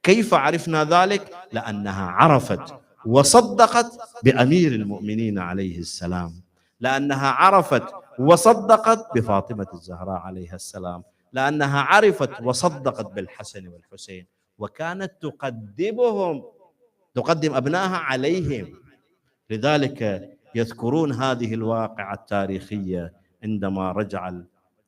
كيف عرفنا ذلك؟ لأنها عرفت وصدقت بأمير المؤمنين عليه السلام، لأنها عرفت وصدقت بفاطمة الزهراء عليها السلام، لأنها عرفت وصدقت بالحسن والحسين، وكانت تقدم أبنائها عليهم. لذلك يذكرون هذه الواقعة التاريخية عندما رجع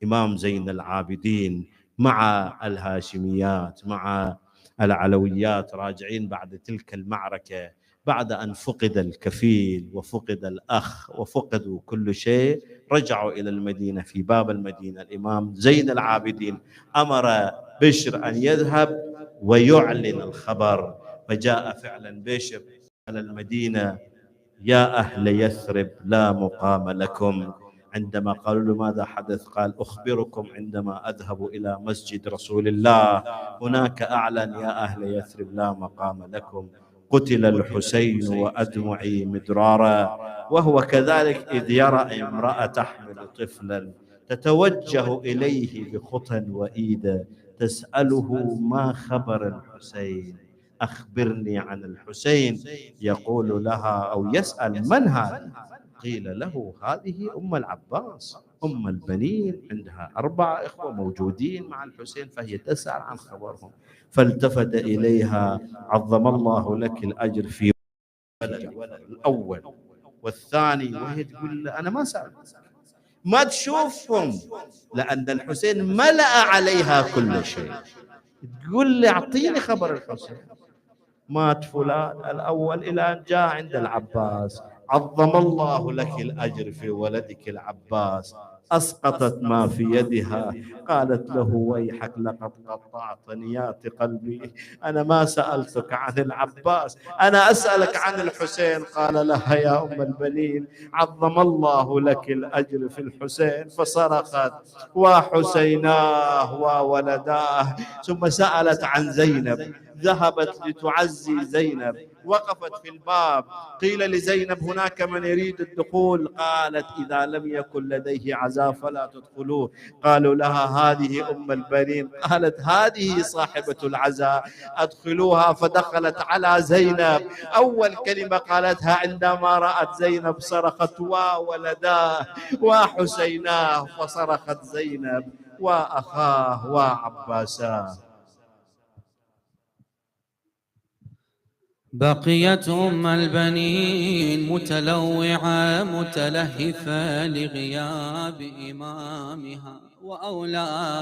الإمام زين العابدين مع الهاشميات مع العلويات راجعين بعد تلك المعركة، بعد أن فقد الكفيل وفقد الأخ وفقدوا كل شيء، رجعوا إلى المدينة. في باب المدينة الإمام زين العابدين أمر بشر أن يذهب ويعلن الخبر، فجاء فعلا بشر على المدينة: يا أهل يثرب لا مقام لكم. عندما قالوا له ماذا حدث؟ قال أخبركم عندما أذهب إلى مسجد رسول الله هناك أعلن: يا أهل يثرب لا مقام لكم، قتل الحسين وأدمعي مدرارا. وهو كذلك إذ يرى امرأة تحمل طفلا تتوجه إليه بخطى وإيدا تسأله ما خبر الحسين، أخبرني عن الحسين. يقول لها أو يسأل من هذه؟ قيل له هذه أم العباس أم البنين، عندها 4 إخوة موجودين مع الحسين، فهي تسأل عن خبرهم. فالتفت إليها: عظم الله لك الأجر في الأول والثاني. وهي تقول له أنا ما سألت، ما تشوفهم، لأن الحسين ملأ عليها كل شيء. تقول لي أعطيني خبر الحسين. مات فلان الأول إلى أن جاء عند العباس: عظم الله لك الأجر في ولدك العباس. أسقطت ما في يدها، قالت له: ويحك لقد قطعت نيات قلبي، أنا ما سألتك عن العباس، أنا أسألك عن الحسين. قال لها: يا أم البنين، عظم الله لك الأجر في الحسين. فصرخت: وحسيناه وولداه. ثم سألت عن زينب، ذهبت لتعزي زينب، وقفت في الباب، قيل لزينب: هناك من يريد الدخول. قالت: إذا لم يكن لديه عزاء فلا تدخلوه. قالوا لها: هذه أم البنين. قالت: هذه صاحبة العزاء، أدخلوها. فدخلت على زينب، أول كلمة قالتها عندما رأت زينب صرخت: وولداه وحسيناه. فصرخت زينب: وأخاه وعباساه. بقيت أم البنين متلوعة متلهفة لغياب إمامها وأولاد